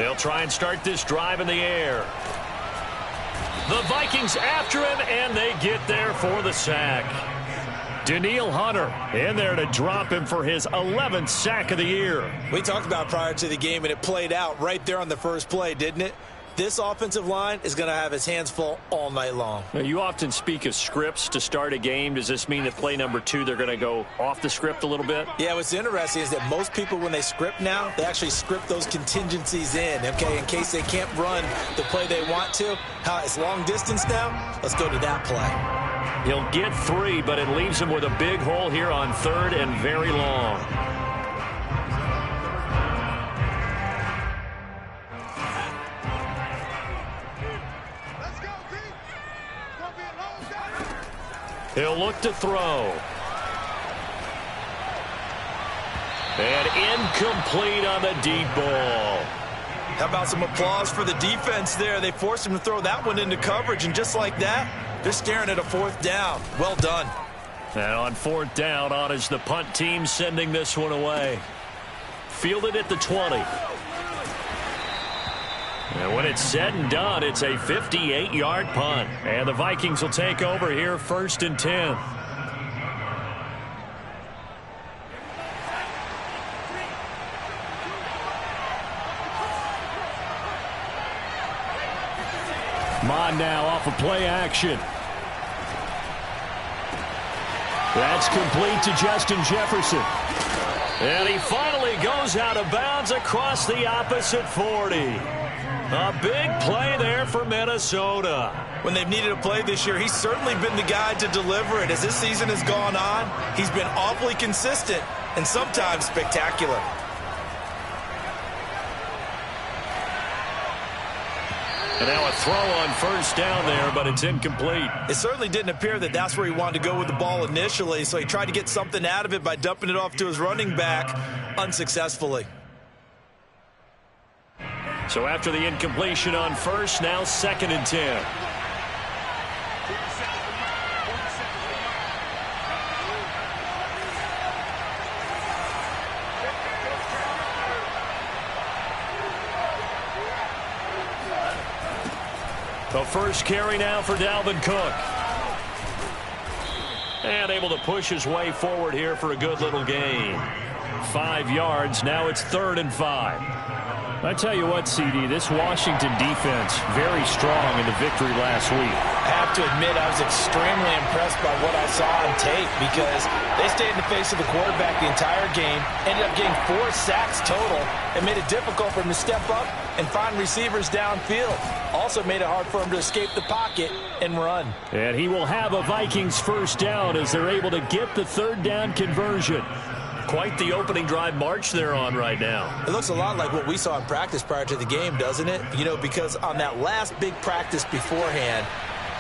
They'll try and start this drive in the air. The Vikings after him, and they get there for the sack. Danielle Hunter in there to drop him for his 11th sack of the year. We talked about prior to the game, and it played out right there on the first play, didn't it? This offensive line is going to have his hands full all night long. Now, you often speak of scripts to start a game. Does this mean that play number 2, they're going to go off the script a little bit? Yeah, what's interesting is that most people, when they script now, they actually script those contingencies in, okay, in case they can't run the play they want to. How it's long distance now? Let's go to that play. He'll get 3, but it leaves him with a big hole here on 3rd and very long. He'll look to throw. And incomplete on the deep ball. How about some applause for the defense there? They forced him to throw that one into coverage, and just like that, they're staring at a 4th down. Well done. And on 4th down, on is the punt team sending this one away. Fielded at the 20. And when it's said and done, it's a 58-yard punt. And the Vikings will take over here 1st and 10. Mond now off of play action. That's complete to Justin Jefferson. And he finally goes out of bounds across the opposite 40. A big play there for Minnesota. When they've needed a play this year, he's certainly been the guy to deliver it. As this season has gone on, he's been awfully consistent and sometimes spectacular. And now a throw on 1st down there, but it's incomplete. It certainly didn't appear that that's where he wanted to go with the ball initially, so he tried to get something out of it by dumping it off to his running back unsuccessfully. So after the incompletion on 1st, now 2nd and 10. The first carry now for Dalvin Cook. And able to push his way forward here for a good little gain. 5 yards, now it's 3rd and 5. I tell you what, CD, this Washington defense, very strong in the victory last week. I have to admit, I was extremely impressed by what I saw on tape because they stayed in the face of the quarterback the entire game, ended up getting 4 sacks total, and made it difficult for him to step up and find receivers downfield. Also made it hard for him to escape the pocket and run. And he will have a Vikings 1st down as they're able to get the 3rd down conversion. Quite the opening drive march they're on right now. It looks a lot like what we saw in practice prior to the game, doesn't it? You know, because on that last big practice beforehand,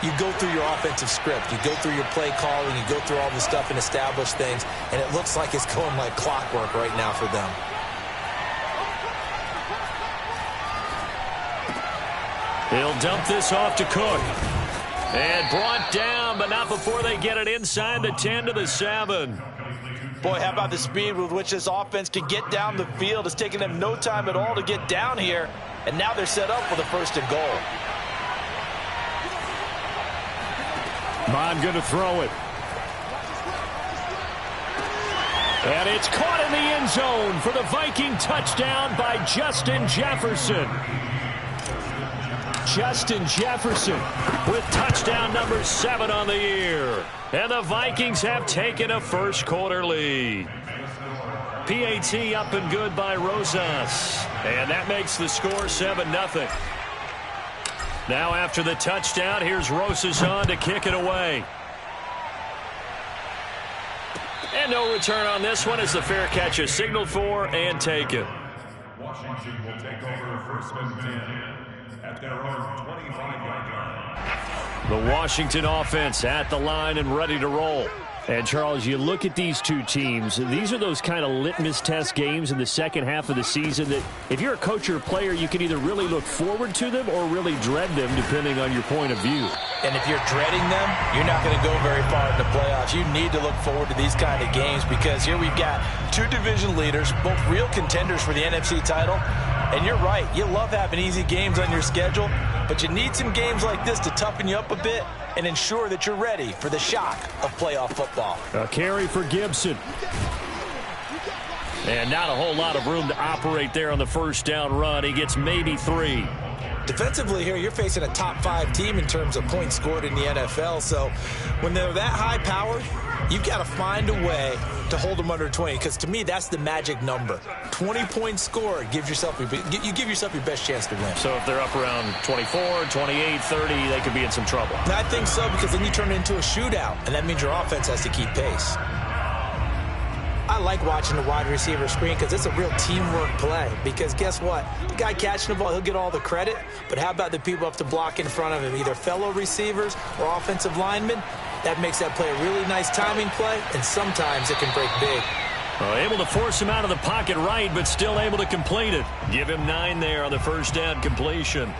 you go through your offensive script. You go through your play calling. You go through all the stuff and establish things. And it looks like it's going like clockwork right now for them. He'll dump this off to Cook. And brought down, but not before they get it inside the 10 to the 7. Boy, how about the speed with which this offense can get down the field? It's taken them no time at all to get down here, and now they're set up for the 1st and goal. Mond going to throw it. And it's caught in the end zone for the Viking touchdown by Justin Jefferson. Justin Jefferson with touchdown number 7 on the year. And the Vikings have taken a 1st quarter lead. PAT up and good by Rosas. And that makes the score 7-0. Now after the touchdown, here's Rosas on to kick it away. And no return on this one as the fair catch is signaled for and taken. Washington will take over 1st and 10 at their own 25-yard line. The Washington offense at the line and ready to roll. And, Charles, you look at these two teams, these are those kind of litmus test games in the second half of the season that if you're a coach or a player, you can either really look forward to them or really dread them, depending on your point of view. And if you're dreading them, you're not going to go very far in the playoffs. You need to look forward to these kind of games because here we've got two division leaders, both real contenders for the NFC title, And you're right. You love having easy games on your schedule, but you need some games like this to toughen you up a bit and ensure that you're ready for the shock of playoff football. A carry for Gibson. And not a whole lot of room to operate there on the first down run. He gets maybe 3. Defensively here, you're facing a top-5 team in terms of points scored in the NFL. So when they're that high-powered, you've got to find a way to hold them under 20, because to me, that's the magic number. 20 points scored, you give yourself your best chance to win. So if they're up around 24, 28, 30, they could be in some trouble. I think so, because then you turn it into a shootout, and that means your offense has to keep pace. I like watching the wide receiver screen because it's a real teamwork play. Because guess what? The guy catching the ball, he'll get all the credit. But how about the people up to block in front of him, either fellow receivers or offensive linemen? That makes that play a really nice timing play, and sometimes it can break big. Able to force him out of the pocket right, but still able to complete it. Give him 9 there on the first down completion.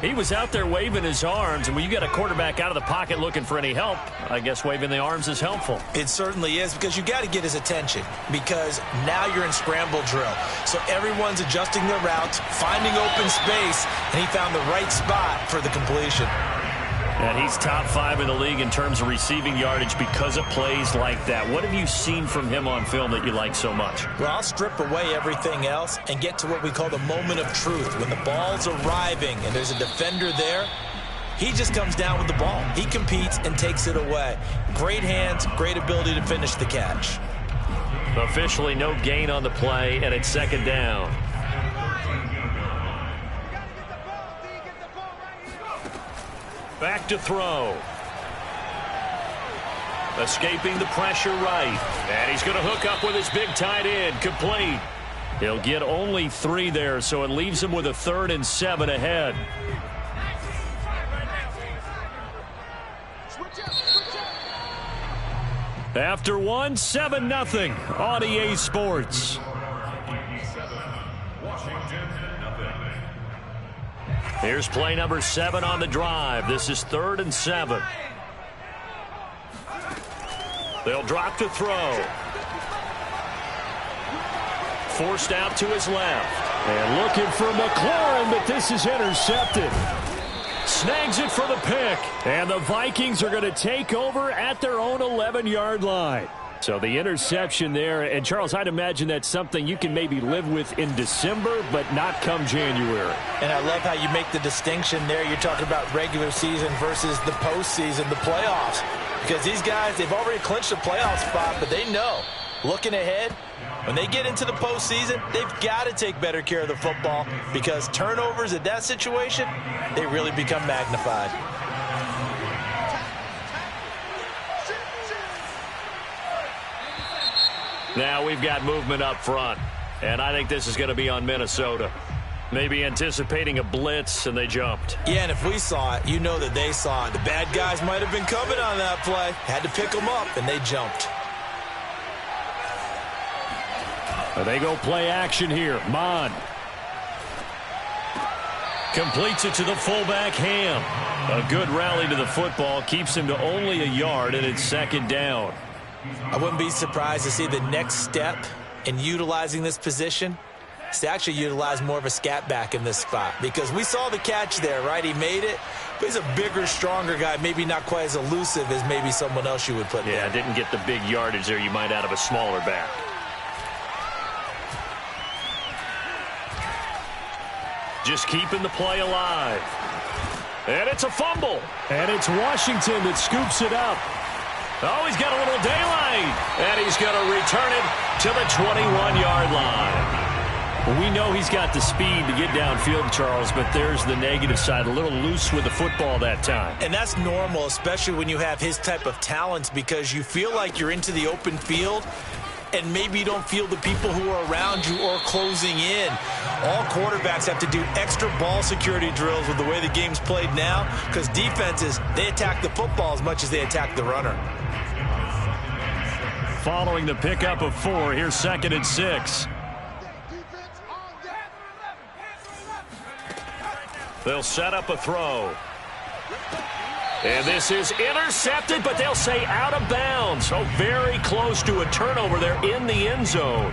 He was out there waving his arms, and when you get a quarterback out of the pocket looking for any help, I guess waving the arms is helpful. It certainly is, because you got to get his attention, because now you're in scramble drill. So everyone's adjusting their routes, finding open space, and he found the right spot for the completion. And he's top 5 in the league in terms of receiving yardage because of plays like that. What have you seen from him on film that you like so much? Well, I'll strip away everything else and get to what we call the moment of truth. When the ball's arriving and there's a defender there, he just comes down with the ball. He competes and takes it away. Great hands, great ability to finish the catch. Officially no gain on the play, and it's second down. Back to throw. Escaping the pressure right. And he's going to hook up with his big tight end. Complete. He'll get only 3 there, so it leaves him with a 3rd and 7 ahead. After 1, 7-0 on EA Sports. Here's play number 7 on the drive. This is 3rd and 7. They'll drop to throw. Forced out to his left. And looking for McLaurin, but this is intercepted. Snags it for the pick. And the Vikings are going to take over at their own 11-yard line. So the interception there, and Charles, I'd imagine that's something you can maybe live with in December, but not come January. And I love how you make the distinction there. You're talking about regular season versus the postseason, the playoffs. Because these guys, they've already clinched a playoff spot, but they know, looking ahead, when they get into the postseason, they've got to take better care of the football, because turnovers in that situation, they really become magnified. Now we've got movement up front, and I think this is going to be on Minnesota. Maybe anticipating a blitz, and they jumped. Yeah, and if we saw it, you know that they saw it. The bad guys might have been coming on that play. Had to pick them up, and they jumped. They go play action here. Mon completes it to the fullback, Ham. A good rally to the football keeps him to only a yard, and it's second down. I wouldn't be surprised to see the next step in utilizing this position is to actually utilize more of a scat back in this spot, because we saw the catch there, right? He made it, but he's a bigger, stronger guy, maybe not quite as elusive as maybe someone else you would put there. Yeah, didn't get the big yardage there you might out of a smaller back. Just keeping the play alive. And it's a fumble. And it's Washington that scoops it up. Oh, he's got a little daylight. And he's going to return it to the 21-yard line. We know he's got the speed to get downfield, Charles, but there's the negative side. A little loose with the football that time. And that's normal, especially when you have his type of talents, because you feel like you're into the open field, and maybe you don't feel the people who are around you or closing in. All quarterbacks have to do extra ball security drills with the way the game's played now, because defenses, they attack the football as much as they attack the runner. Following the pickup of 4, here's 2nd and 6. They'll set up a throw. And this is intercepted, but they'll say out of bounds. So very close to a turnover there in the end zone.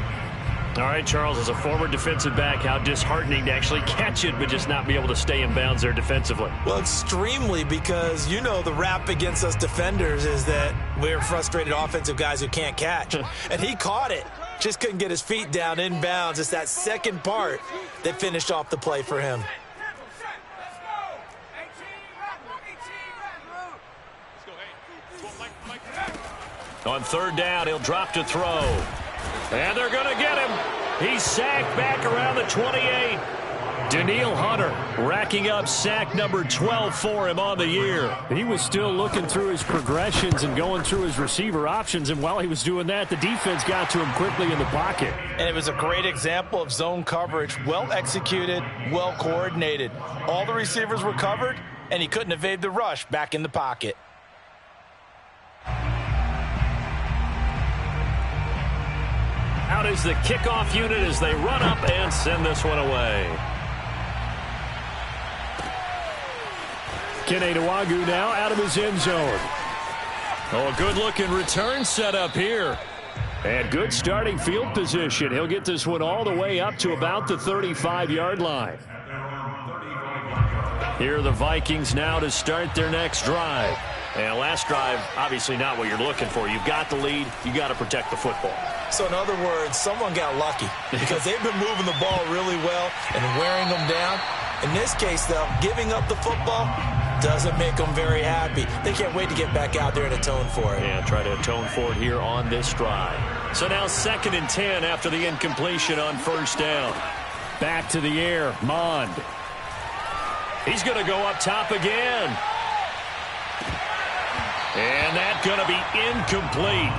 All right, Charles, as a former defensive back, how disheartening to actually catch it but just not be able to stay in bounds there defensively. Well, extremely, because you know the rap against us defenders is that we're frustrated offensive guys who can't catch. And he caught it. Just couldn't get his feet down in bounds. It's that second part that finished off the play for him. On third down, he'll drop to throw. And they're going to get him. He's sacked back around the 28. Danielle Hunter racking up sack number 12 for him on the year. He was still looking through his progressions and going through his receiver options, and while he was doing that, the defense got to him quickly in the pocket. And it was a great example of zone coverage, well executed, well coordinated. All the receivers were covered, and he couldn't evade the rush back in the pocket. Out is the kickoff unit as they run up and send this one away. Kene Nwangwu now out of his end zone. Oh, a good-looking return set up here. And good starting field position. He'll get this one all the way up to about the 35-yard line. Here are the Vikings now to start their next drive. And last drive, obviously not what you're looking for. You've got the lead. You've got to protect the football. So in other words, someone got lucky because they've been moving the ball really well and wearing them down. In this case, though, giving up the football doesn't make them very happy. They can't wait to get back out there and atone for it. Yeah, try to atone for it here on this drive. So now 2nd and 10 after the incompletion on first down. Back to the air, Mond. He's going to go up top again. And that's going to be incomplete.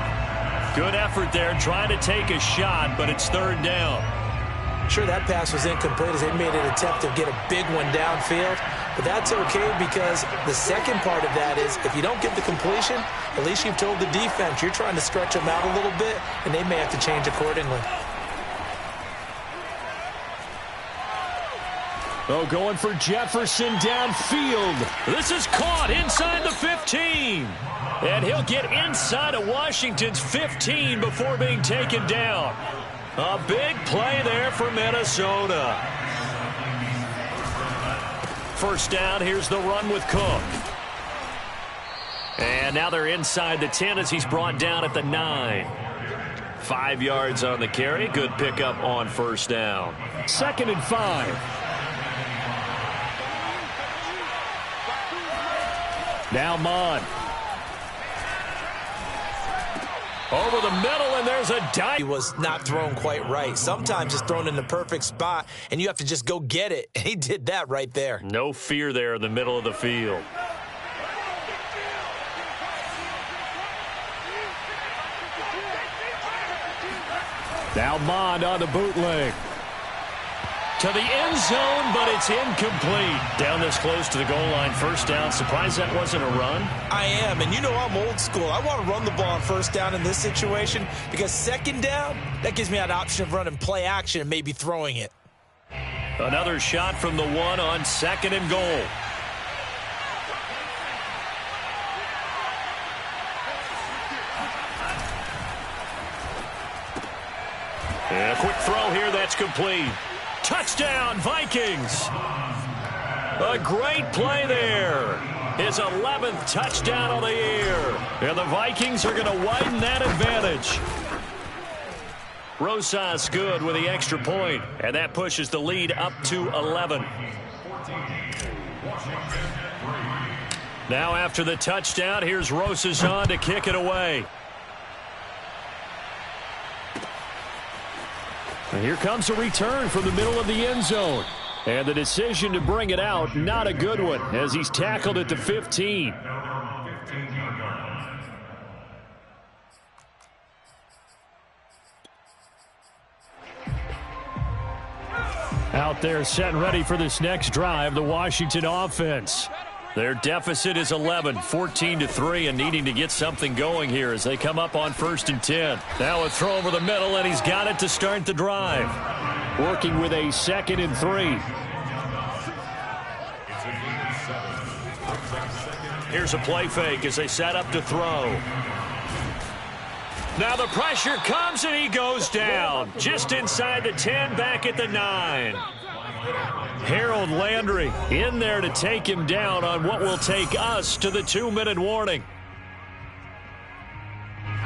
Good effort there, trying to take a shot, but it's third down. Sure, that pass was incomplete as they made an attempt to get a big one downfield, but that's okay because the second part of that is if you don't get the completion, at least you've told the defense you're trying to stretch them out a little bit, and they may have to change accordingly. Oh, going for Jefferson downfield. This is caught inside the 15. And he'll get inside of Washington's 15 before being taken down. A big play there for Minnesota. First down, here's the run with Cook. And now they're inside the 10 as he's brought down at the 9. 5 yards on the carry. Good pickup on first down. 2nd and 5. Now Mond. Over the middle, and there's a dive. He was not thrown quite right. Sometimes it's thrown in the perfect spot, and you have to just go get it. And he did that right there. No fear there in the middle of the field. Now Mond on the bootleg. To the end zone, but it's incomplete. Down this close to the goal line, first down. Surprised that wasn't a run? I am, and you know I'm old school. I want to run the ball on first down in this situation because second down, that gives me that option of running play action and maybe throwing it. Another shot from the 1 on 2nd and goal. And a quick throw here, that's complete. Touchdown, Vikings. A great play there. His 11th touchdown of the year. And the Vikings are going to widen that advantage. Rosas good with the extra point, and that pushes the lead up to 11. Now after the touchdown, here's Rosas on to kick it away. And here comes a return from the middle of the end zone. And the decision to bring it out, not a good one, as he's tackled at the 15. Out there set and ready for this next drive, the Washington offense. Their deficit is 11, 14-3, and needing to get something going here as they come up on 1st and 10. Now a throw over the middle, and he's got it to start the drive. Working with a 2nd and 3. Here's a play fake as they set up to throw. Now the pressure comes and he goes down. Just inside the 10, back at the 9. Harold Landry in there to take him down on what will take us to the 2-minute warning.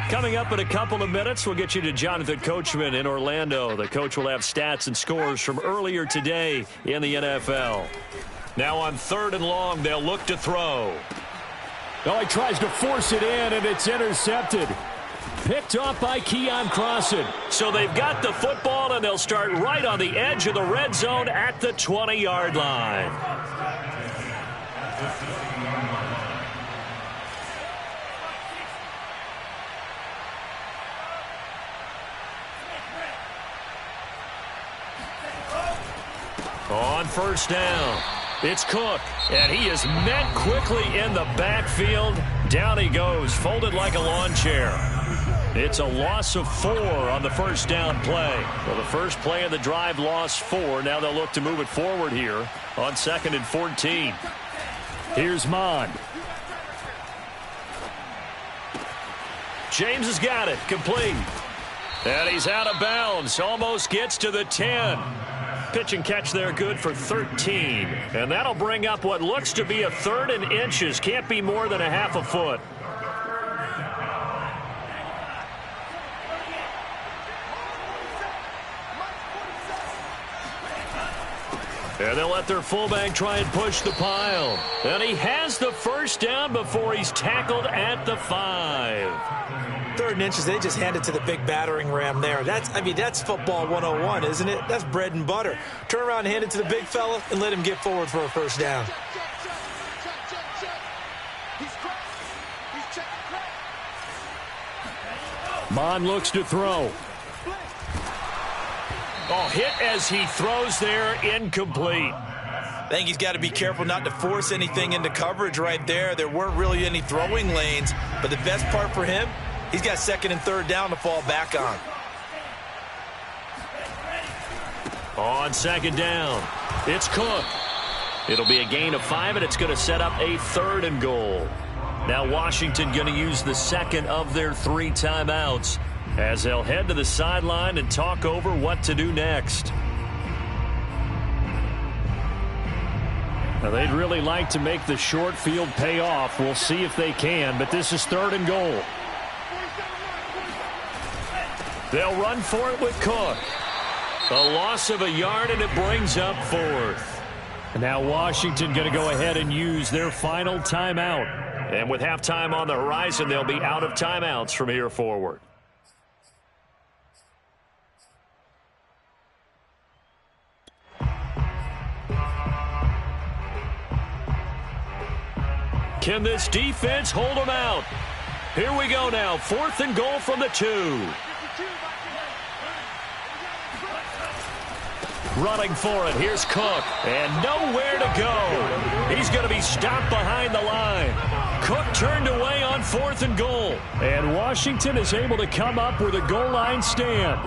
Coming up in a couple of minutes, we'll get you to Jonathan Coachman in Orlando. The coach will have stats and scores from earlier today in the NFL. Now on 3rd and long, they'll look to throw. Oh, he tries to force it in, and it's intercepted. Picked off by Keon Crossan. So they've got the football, and they'll start right on the edge of the red zone at the 20-yard line. On 1st down, it's Cook, and he is met quickly in the backfield. Down he goes, folded like a lawn chair. It's a loss of 4 on the 1st down play. Well, the first play of the drive lost 4. Now they'll look to move it forward here on 2nd and 14. Here's Mond. James has got it, complete. And he's out of bounds, almost gets to the 10. Pitch and catch there, good for 13. And that'll bring up what looks to be a 3rd and inches. Can't be more than a half a foot. And they'll let their fullback try and push the pile. And he has the 1st down before he's tackled at the 5. 3rd and inches, they just hand it to the big battering ram there. That's football 101, isn't it? That's bread and butter. Turn around and hand it to the big fella and let him get forward for a 1st down. Mond looks to throw. Oh, hit as he throws there, incomplete. I think he's got to be careful not to force anything into coverage right there. There weren't really any throwing lanes, but the best part for him, he's got 2nd and 3rd down to fall back on. On 2nd down, it's Cook. It'll be a gain of 5, and it's going to set up a 3rd and goal. Now Washington going to use the 2nd of their 3 timeouts as they'll head to the sideline and talk over what to do next. Now they'd really like to make the short field pay off. We'll see if they can, but this is 3rd and goal. They'll run for it with Cook. A loss of a yard, and it brings up 4th. Now Washington going to go ahead and use their final timeout. And with halftime on the horizon, they'll be out of timeouts from here forward. Can this defense hold them out? Here we go now. 4th and goal from the 2. Running for it. Here's Cook. And nowhere to go. He's going to be stopped behind the line. Cook turned away on 4th and goal. And Washington is able to come up with a goal line stand.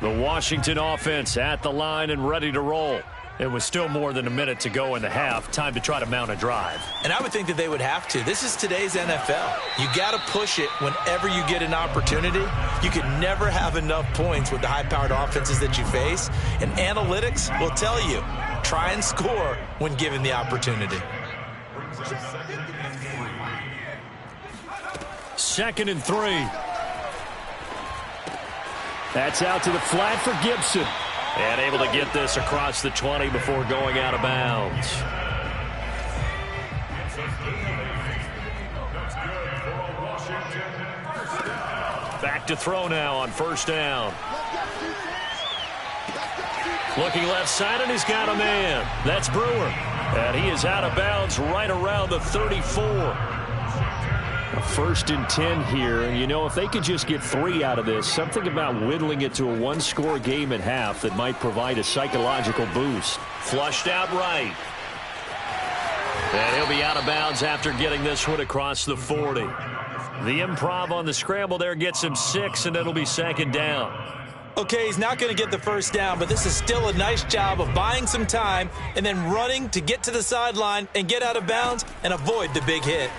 The Washington offense at the line and ready to roll. It was still more than a minute to go in the half. Time to try to mount a drive. And I would think that they would have to. This is today's NFL. You got to push it whenever you get an opportunity. You can never have enough points with the high-powered offenses that you face. And analytics will tell you, try and score when given the opportunity. 2nd and 3. That's out to the flat for Gibson. And able to get this across the 20 before going out of bounds. Back to throw now on 1st down. Looking left side, and he's got a man. That's Brewer. And he is out of bounds right around the 34. A 1st and 10 here, and you know, if they could just get 3 out of this, something about whittling it to a 1-score game at half that might provide a psychological boost. Flushed out right. And he'll be out of bounds after getting this one across the 40. The improv on the scramble there gets him 6, and it'll be 2nd down. Okay, he's not going to get the 1st down, but this is still a nice job of buying some time and then running to get to the sideline and get out of bounds and avoid the big hit.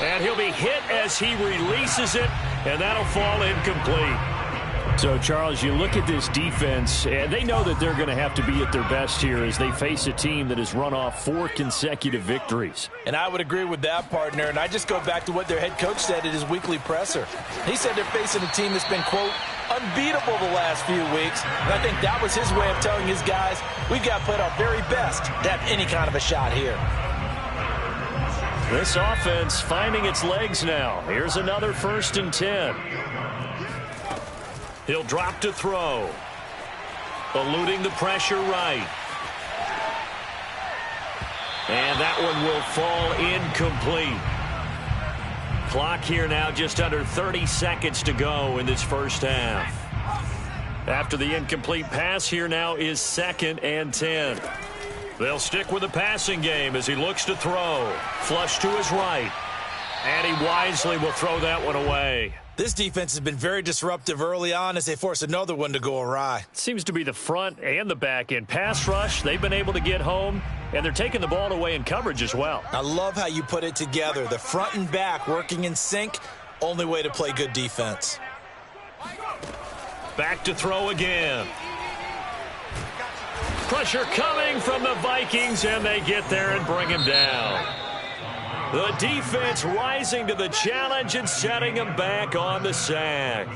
And he'll be hit as he releases it, and that'll fall incomplete. So, Charles, you look at this defense, and they know that they're going to have to be at their best here as they face a team that has run off 4 consecutive victories. And I would agree with that, partner. And I just go back to what their head coach said at his weekly presser. He said they're facing a team that's been, quote, unbeatable the last few weeks. And I think that was his way of telling his guys, we've got to put our very best to have any kind of a shot here. This offense finding its legs now. Here's another 1st and 10. He'll drop to throw. Eluding the pressure right. And that one will fall incomplete. Clock here now just under 30 seconds to go in this first half. After the incomplete pass, here now is 2nd and 10. They'll stick with the passing game as he looks to throw. Flush to his right. And he wisely will throw that one away. This defense has been very disruptive early on as they force another one to go awry. Seems to be the front and the back end. Pass rush, they've been able to get home, and they're taking the ball away in coverage as well. I love how you put it together. The front and back working in sync, only way to play good defense. Back to throw again. Pressure coming from the Vikings, and they get there and bring him down. The defense rising to the challenge and setting them back on the sack.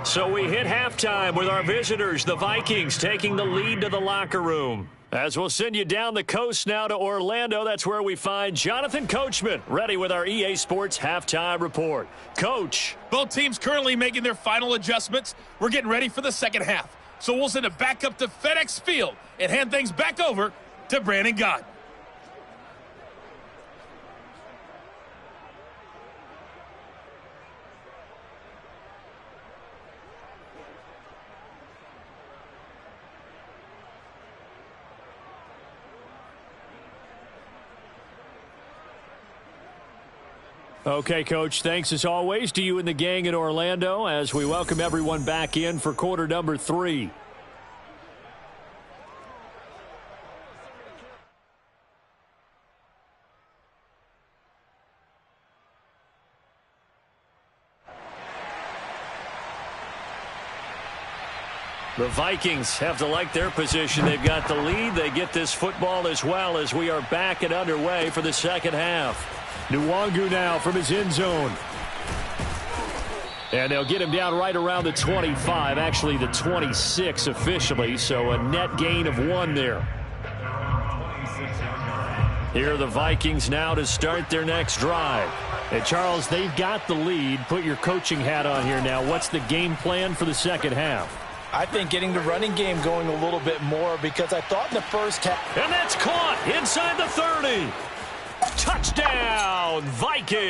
So we hit halftime with our visitors, the Vikings, taking the lead to the locker room. As we'll send you down the coast now to Orlando, that's where we find Jonathan Coachman, ready with our EA Sports Halftime Report. Coach. Both teams currently making their final adjustments. We're getting ready for the second half. So we'll send it back up to FedEx Field and hand things back over to Brandon Gott. Okay, Coach, thanks as always to you and the gang in Orlando as we welcome everyone back in for quarter number 3. The Vikings have to like their position. They've got the lead. They get this football as well as we are back and underway for the second half. Nwangu now from his end zone. And they'll get him down right around the 25, actually the 26 officially, so a net gain of 1 there. Here are the Vikings now to start their next drive. And Charles, they've got the lead. Put your coaching hat on here now. What's the game plan for the second half? I think getting the running game going a little bit more because I thought in the first half. And that's caught inside the 30. Touchdown, Vikings!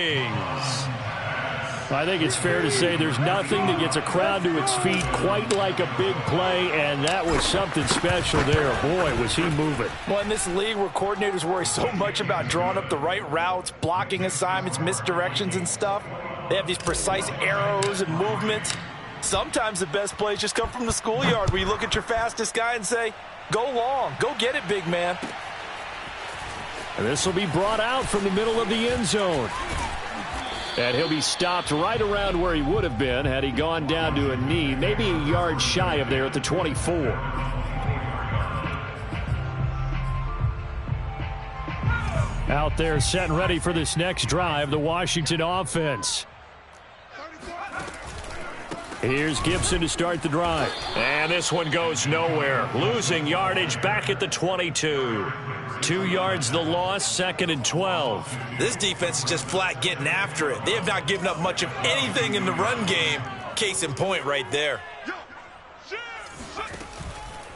I think it's fair to say there's nothing that gets a crowd to its feet quite like a big play, and that was something special there. Boy, was he moving. Well, in this league where coordinators worry so much about drawing up the right routes, blocking assignments, misdirections and stuff, they have these precise arrows and movements. Sometimes the best plays just come from the schoolyard where you look at your fastest guy and say, go long, go get it, big man. And this will be brought out from the middle of the end zone. And he'll be stopped right around where he would have been had he gone down to a knee, maybe a yard shy of there at the 24. Out there set and ready for this next drive, the Washington offense. Here's Gibson to start the drive. And this one goes nowhere. Losing yardage back at the 22. 2 yards the loss, 2nd and 12. This defense is just flat getting after it. They have not given up much of anything in the run game. Case in point right there.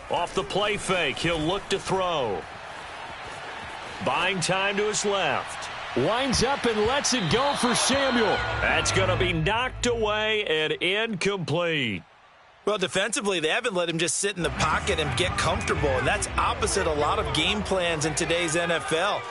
Off the play fake, he'll look to throw. Buying time to his left. Winds up and lets it go for Samuel. That's going to be knocked away and incomplete. Well, defensively, they haven't let him just sit in the pocket and get comfortable, and that's opposite a lot of game plans in today's NFL.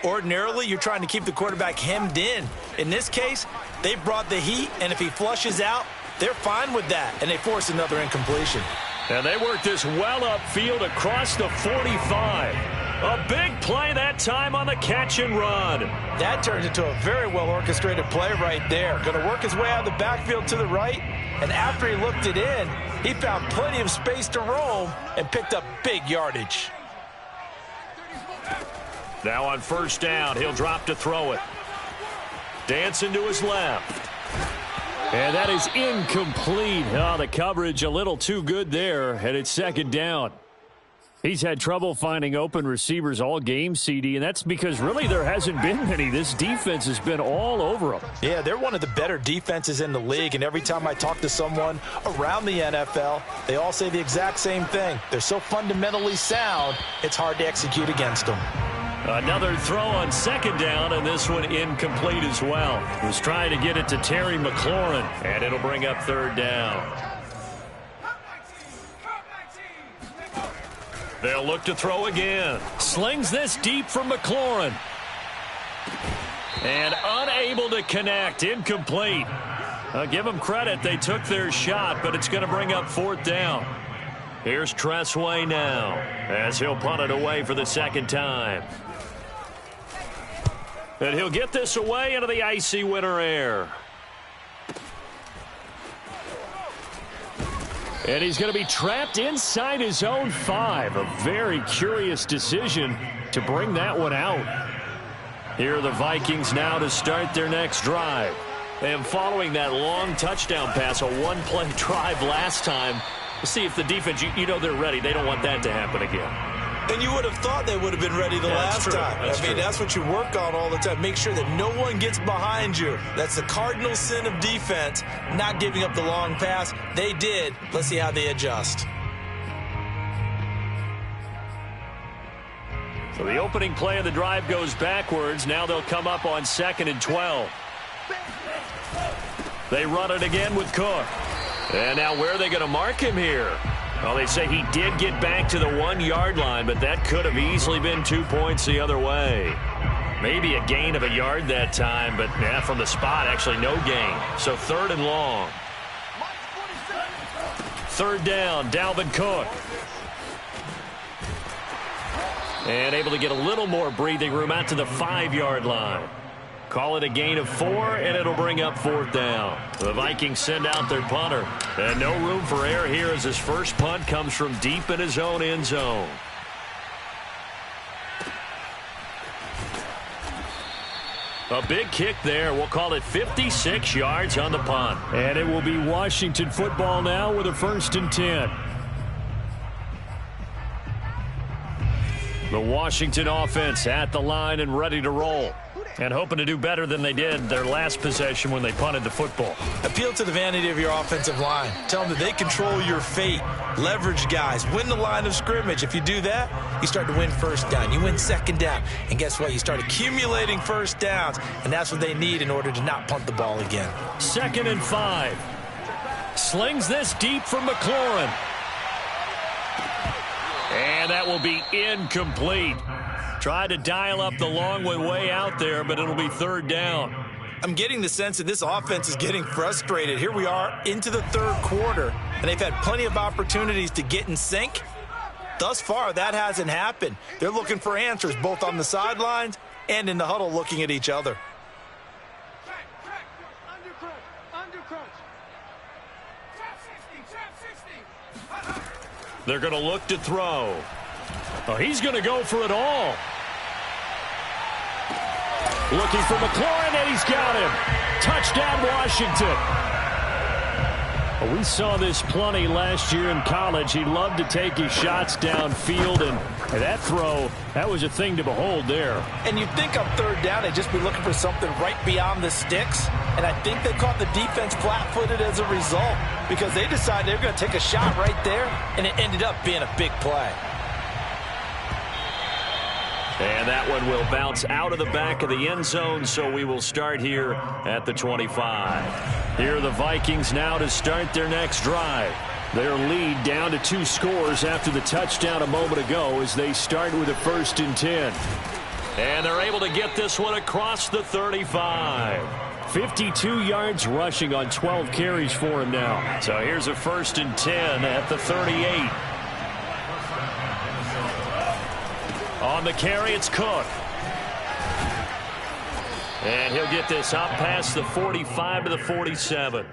Ordinarily, you're trying to keep the quarterback hemmed in. In this case, they brought the heat, and if he flushes out, they're fine with that, and they force another incompletion. And they work this well upfield across the 45. A big play that time on the catch and run. That turns into a very well-orchestrated play right there. Going to work his way out of the backfield to the right, and after he looked it in, he found plenty of space to roam and picked up big yardage. Now on first down, he'll drop to throw it. Dancing to his left. And that is incomplete. Oh, the coverage a little too good there, and it's second down. He's had trouble finding open receivers all game, CD, and that's because really there hasn't been many. This defense has been all over them. Yeah, they're one of the better defenses in the league, and every time I talk to someone around the NFL, they all say the exact same thing. They're so fundamentally sound, it's hard to execute against them. Another throw on second down, and this one incomplete as well. He was trying to get it to Terry McLaurin, and it'll bring up third down. They'll look to throw again. Slings this deep from McLaurin. And unable to connect. Incomplete. I'll give them credit. They took their shot, but it's going to bring up fourth down. Here's Tressway now as he'll punt it away for the second time. And he'll get this away into the icy winter air. And he's going to be trapped inside his own 5. A very curious decision to bring that one out. Here are the Vikings now to start their next drive. And following that long touchdown pass, a one-play drive last time, we'll see if the defense, you know they're ready. They don't want that to happen again. And you would have thought they would have been ready the last time. That's what you work on all the time. Make sure that no one gets behind you. That's the cardinal sin of defense, not giving up the long pass. They did. Let's see how they adjust. So the opening play of the drive goes backwards. Now they'll come up on 2nd and 12. They run it again with Cook. And now where are they going to mark him here? Well, they say he did get back to the 1-yard line, but that could have easily been 2 points the other way. Maybe a gain of a yard that time, but yeah, from the spot, actually no gain. So 3rd and long. 3rd down, Dalvin Cook. And able to get a little more breathing room out to the 5-yard line. Call it a gain of 4, and it'll bring up 4th down. The Vikings send out their punter. And no room for error here as his first punt comes from deep in his own end zone. A big kick there. We'll call it 56 yards on the punt. And it will be Washington football now with a 1st and 10. The Washington offense at the line and ready to roll. And hoping to do better than they did their last possession when they punted the football. Appeal to the vanity of your offensive line. Tell them that they control your fate. Leverage guys. Win the line of scrimmage. If you do that, you start to win 1st down. You win 2nd down. And guess what? You start accumulating 1st downs. And that's what they need in order to not punt the ball again. 2nd and 5. Slings this deep from McLaurin. And that will be incomplete. Tried to dial up the long one way out there, but it'll be 3rd down. I'm getting the sense that this offense is getting frustrated. Here we are into the 3rd quarter, and they've had plenty of opportunities to get in sync. Thus far, that hasn't happened. They're looking for answers both on the sidelines and in the huddle looking at each other. They're going to look to throw. Oh, he's going to go for it all. Looking for McLaurin, and he's got him. Touchdown, Washington. Well, we saw this plenty last year in college. He loved to take his shots downfield, and that throw, that was a thing to behold there. And you'd think on 3rd down, they'd just be looking for something right beyond the sticks. And I think they caught the defense flat-footed as a result because they decided they were going to take a shot right there, and it ended up being a big play. And that one will bounce out of the back of the end zone, so we will start here at the 25. Here are the Vikings now to start their next drive. Their lead down to 2 scores after the touchdown a moment ago as they start with a 1st and 10. And they're able to get this one across the 35. 52 yards rushing on 12 carries for him now. So here's a 1st and 10 at the 38. On the carry, it's Cook. And he'll get this up past the 45 to the 47.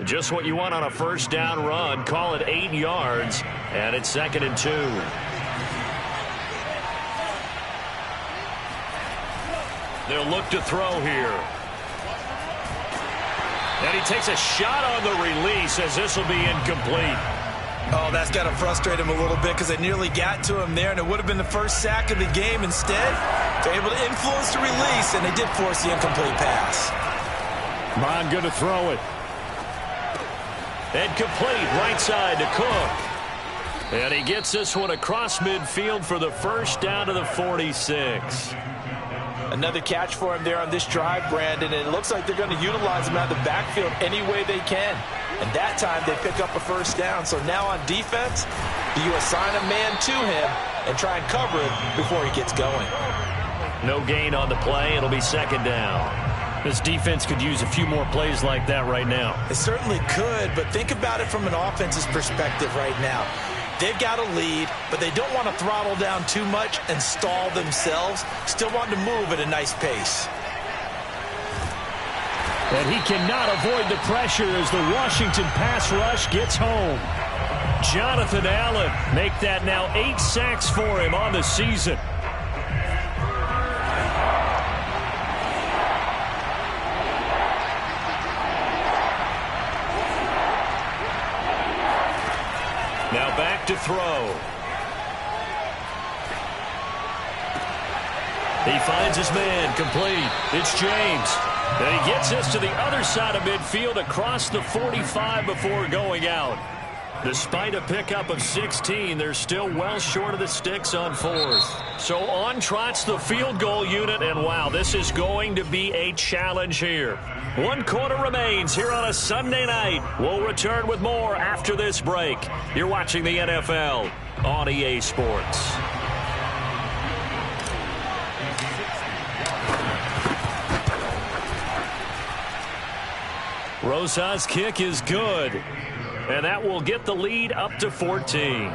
Just what you want on a first down run. Call it 8 yards, and it's 2nd and 2. They'll look to throw here. And he takes a shot on the release as this will be incomplete. Oh, that's got to frustrate him a little bit because they nearly got to him there, and it would have been the first sack of the game. Instead, they're able to influence the release, and they did force the incomplete pass. Mon going to throw it. And complete right side to Cook. And he gets this one across midfield for the first down to the 46. Another catch for him there on this drive, Brandon, and it looks like they're going to utilize him out of the backfield any way they can. And that time they pick up a first down. So now on defense, do you assign a man to him and try and cover it before he gets going? No gain on the play. It'll be 2nd down. This defense could use a few more plays like that right now. It certainly could, but think about it from an offense's perspective right now. They've got a lead, but they don't want to throttle down too much and stall themselves. Still want to move at a nice pace. And he cannot avoid the pressure as the Washington pass rush gets home. Jonathan Allen make that now 8 sacks for him on the season. Now back to throw. He finds his man, complete. It's James. And he gets this to the other side of midfield across the 45 before going out. Despite a pickup of 16, they're still well short of the sticks on 4th. So on trots the field goal unit, and wow, this is going to be a challenge here. 1 quarter remains here on a Sunday night. We'll return with more after this break. You're watching the NFL on EA Sports. Rosas' kick is good, and that will get the lead up to 14.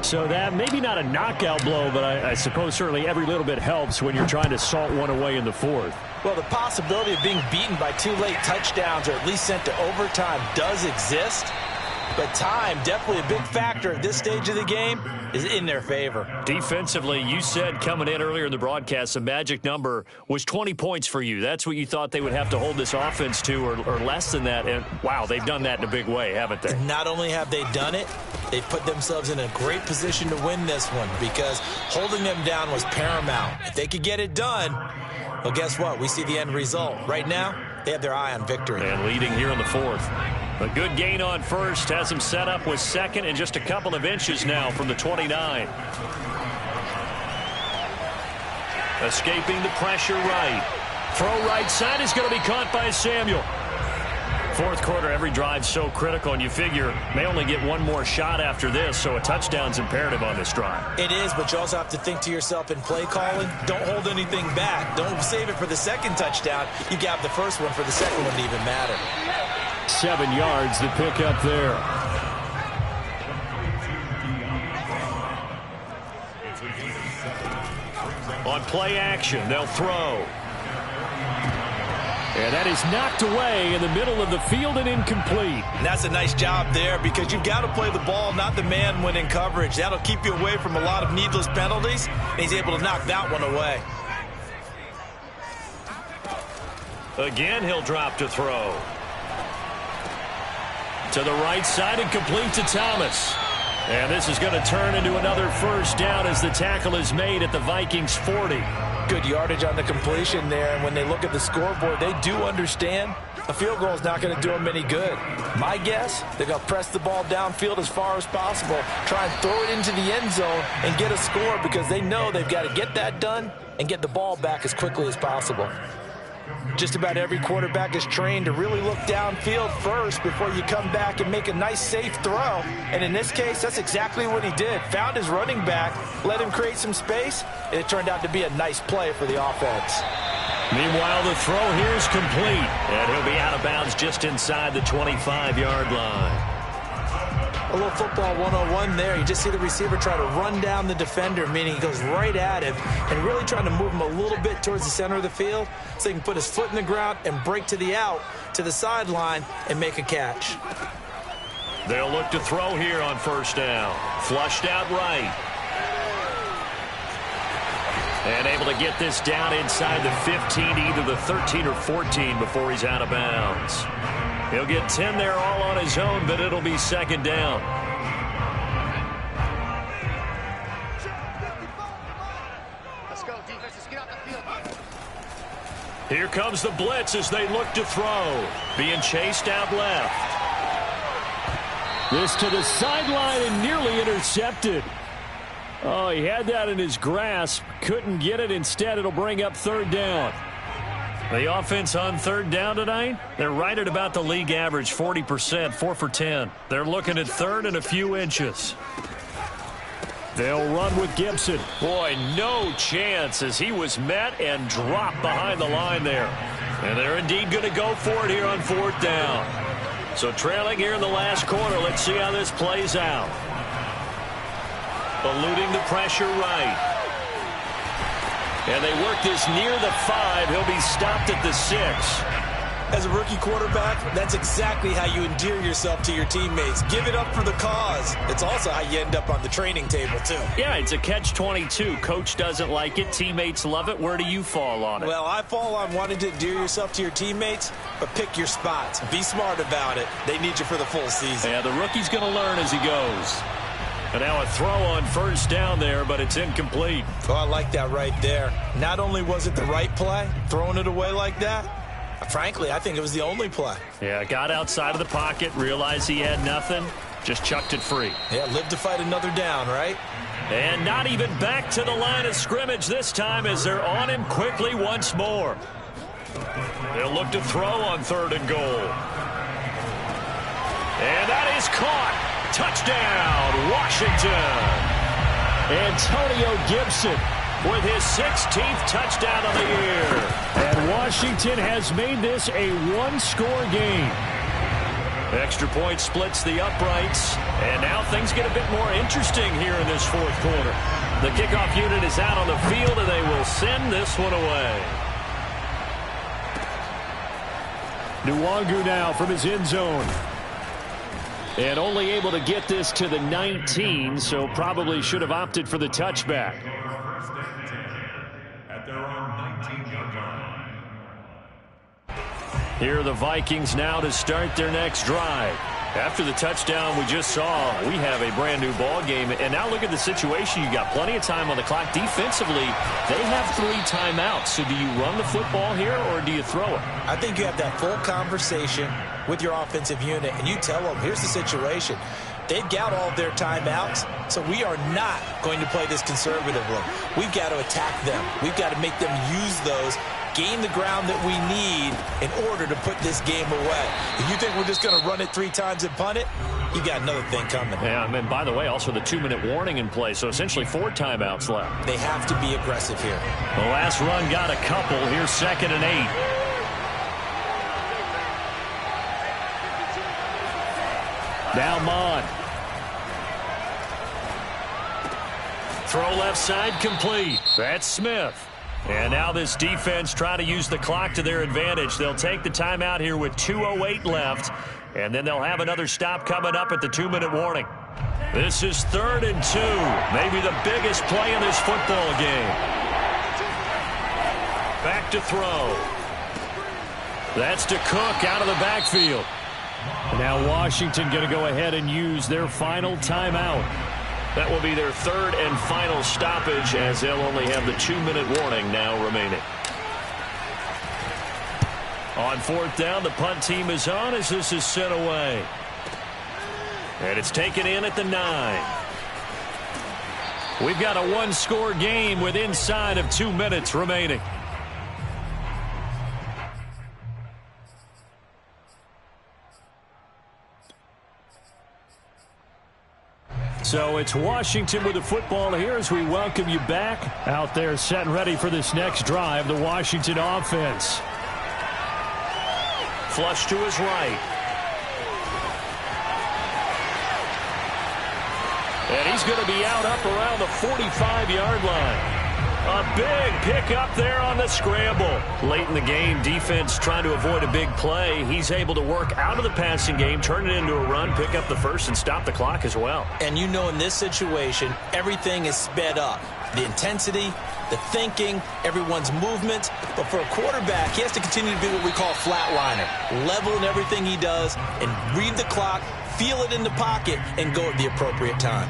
So that maybe not a knockout blow, but I suppose certainly every little bit helps when you're trying to salt one away in the 4th. Well, the possibility of being beaten by 2 late touchdowns or at least sent to overtime does exist. But time, definitely a big factor at this stage of the game, is in their favor. Defensively, you said coming in earlier in the broadcast, the magic number was 20 points for you. That's what you thought they would have to hold this offense to, or less than that. And, wow, they've done that in a big way, haven't they? Not only have they done it, they've put themselves in a great position to win this one because holding them down was paramount. If they could get it done, well, guess what? We see the end result. Right now, they have their eye on victory. And leading here in the 4th. A good gain on first has him set up with 2nd and just a couple of inches now from the 29. Escaping the pressure right. Throw right side is going to be caught by Samuel. 4th quarter, every drive so critical, and you figure may only get one more shot after this, so a touchdown's imperative on this drive. It is, but you also have to think to yourself in play calling, don't hold anything back. Don't save it for the 2nd touchdown. You got the first one for the 2nd one to even matter. 7 yards to pick up there. On play action, they'll throw. And that is knocked away in the middle of the field and incomplete. And that's a nice job there because you've got to play the ball, not the man when in coverage. That'll keep you away from a lot of needless penalties, and he's able to knock that one away. Again, he'll drop to throw. To the right side and complete to Thomas. And this is going to turn into another first down as the tackle is made at the Vikings 40. Good yardage on the completion there, and when they look at the scoreboard, they do understand a field goal is not going to do them any good. My guess, they're going to press the ball downfield as far as possible, try and throw it into the end zone and get a score because they know they've got to get that done and get the ball back as quickly as possible. Just about every quarterback is trained to really look downfield first before you come back and make a nice, safe throw. And in this case, that's exactly what he did. Found his running back, let him create some space, and it turned out to be a nice play for the offense. Meanwhile, the throw here is complete, and he'll be out of bounds just inside the 25-yard line. A little football 101 there. You just see the receiver try to run down the defender, meaning he goes right at him and really trying to move him a little bit towards the center of the field so he can put his foot in the ground and break to the out, to the sideline, and make a catch. They'll look to throw here on first down. Flushed out right. And able to get this down inside the 15, either the 13 or 14 before he's out of bounds. He'll get 10 there all on his own, but it'll be second down. Let's go, defense. Let's get out the field. Here comes the blitz as they look to throw. Being chased out left. This to the sideline and nearly intercepted. Oh, he had that in his grasp. Couldn't get it. Instead, it'll bring up third down. The offense on third down tonight, they're right at about the league average, 40%, 4 for 10. They're looking at third and a few inches. They'll run with Gibson. Boy, no chance as he was met and dropped behind the line there. And they're indeed going to go for it here on fourth down. So trailing here in the last quarter, let's see how this plays out. Eluding the pressure right. And they work this near the 5. He'll be stopped at the 6. As a rookie quarterback, that's exactly how you endear yourself to your teammates. Give it up for the cause. It's also how you end up on the training table, too. Yeah, it's a catch-22. Coach doesn't like it. Teammates love it. Where do you fall on it? Well, I fall on wanting to endear yourself to your teammates, but pick your spots. Be smart about it. They need you for the full season. Yeah, the rookie's going to learn as he goes. And now a throw on first down there, but it's incomplete. Oh, I like that right there. Not only was it the right play, throwing it away like that, frankly, I think it was the only play. Yeah, got outside of the pocket, realized he had nothing, just chucked it free. Yeah, live to fight another down, right? And not even back to the line of scrimmage this time as they're on him quickly once more. They'll look to throw on third and goal. And that is caught. Touchdown, Washington. Antonio Gibson with his 16th touchdown of the year. And Washington has made this a one-score game. Extra point splits the uprights. And now things get a bit more interesting here in this fourth quarter. The kickoff unit is out on the field, and they will send this one away. Nwangu now from his end zone. And only able to get this to the 19, so probably should have opted for the touchback. At their own 19-yard line. Here are the Vikings now to start their next drive. After the touchdown we just saw, we have a brand new ball game. And now look at the situation. You got plenty of time on the clock. Defensively, they have 3 timeouts. So do you run the football here or do you throw it? I think you have that full conversation with your offensive unit, and you tell them, here's the situation. They've got all of their timeouts, so we are not going to play this conservatively. We've got to attack them. We've got to make them use those, gain the ground that we need in order to put this game away. If you think we're just going to run it 3 times and punt it, you got another thing coming. Yeah, and by the way, also the 2-minute warning in play, so essentially 4 timeouts left. They have to be aggressive here. The last run got a couple. Here's 2nd and 8. Now Mond. Throw left side complete. That's Smith. And now this defense trying to use the clock to their advantage. They'll take the timeout here with 2:08 left. And then they'll have another stop coming up at the 2-minute warning. This is 3rd and 2. Maybe the biggest play in this football game. Back to throw. That's to Cook out of the backfield. Now Washington going to go ahead and use their final timeout. That will be their 3rd and final stoppage as they'll only have the 2-minute warning now remaining. On 4th down, the punt team is on as this is sent away. And it's taken in at the 9. We've got a one-score game with inside of 2 minutes remaining. So it's Washington with the football here as we welcome you back. Out there set and ready for this next drive, the Washington offense. Flush to his right. And he's going to be out up around the 45-yard line. A big pickup there on the scramble. Late in the game, defense trying to avoid a big play. He's able to work out of the passing game, turn it into a run, pick up the first, and stop the clock as well. And you know in this situation, everything is sped up. The intensity, the thinking, everyone's movement. But for a quarterback, he has to continue to be what we call a flatliner. Level in everything he does and read the clock, feel it in the pocket, and go at the appropriate time.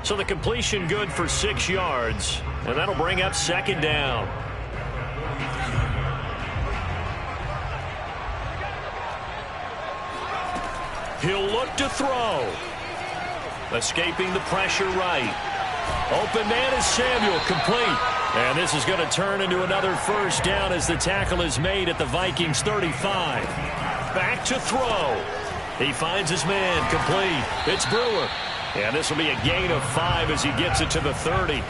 So the completion good for 6 yards, and that'll bring up second down. He'll look to throw. Escaping the pressure right. Open man is Samuel, complete. And this is going to turn into another first down as the tackle is made at the Vikings 35. Back to throw. He finds his man, complete. It's Brewer. And this will be a gain of 5 as he gets it to the 30.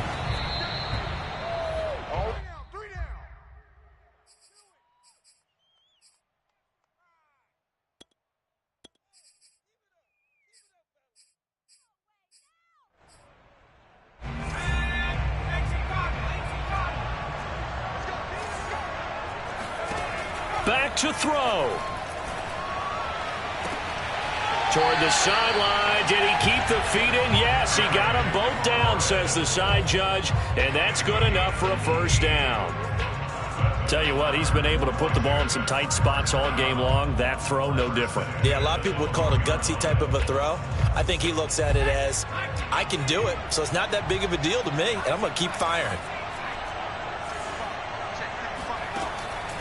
Back to throw. Toward the sideline. Did he keep the feet in? Yes, he got them both down, says the side judge. And that's good enough for a first down. Tell you what, he's been able to put the ball in some tight spots all game long. That throw, no different. Yeah, a lot of people would call it a gutsy type of a throw. I think he looks at it as, I can do it, so it's not that big of a deal to me, and I'm going to keep firing.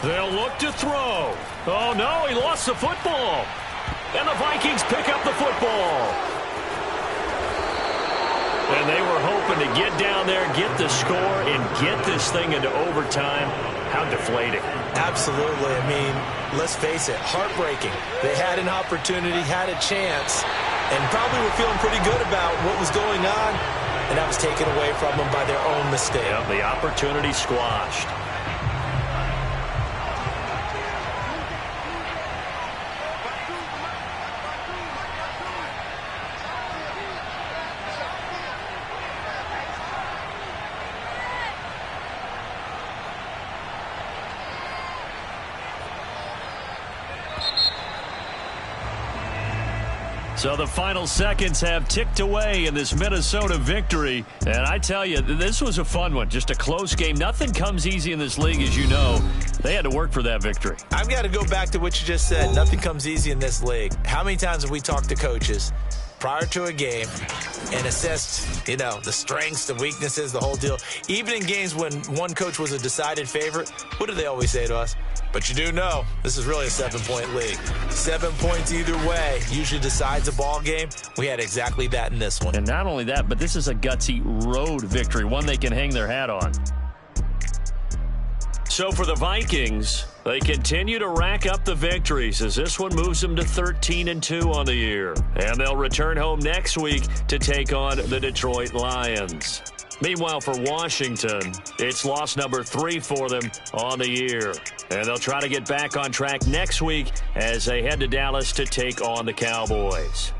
They'll look to throw. Oh, no, he lost the football. And the Vikings pick up the football. And they were hoping to get down there, get the score, and get this thing into overtime. How deflating. Absolutely. I mean, let's face it, heartbreaking. They had an opportunity, had a chance, and probably were feeling pretty good about what was going on, and that was taken away from them by their own mistake. Yep, the opportunity squashed. So the final seconds have ticked away in this Minnesota victory. And I tell you, this was a fun one. Just a close game. Nothing comes easy in this league, as you know. They had to work for that victory. I've got to go back to what you just said. Nothing comes easy in this league. How many times have we talked to coaches prior to a game and assessed, you know, the strengths, the weaknesses, the whole deal? Even in games when one coach was a decided favorite, what do they always say to us? But you do know this is really a 7-point league. 7 points either way usually decides a ball game. We had exactly that in this one. And not only that, but this is a gutsy road victory, one they can hang their hat on. So for the Vikings, they continue to rack up the victories as this one moves them to 13-2 on the year. And they'll return home next week to take on the Detroit Lions. Meanwhile, for Washington, it's loss number 3 for them on the year. And they'll try to get back on track next week as they head to Dallas to take on the Cowboys.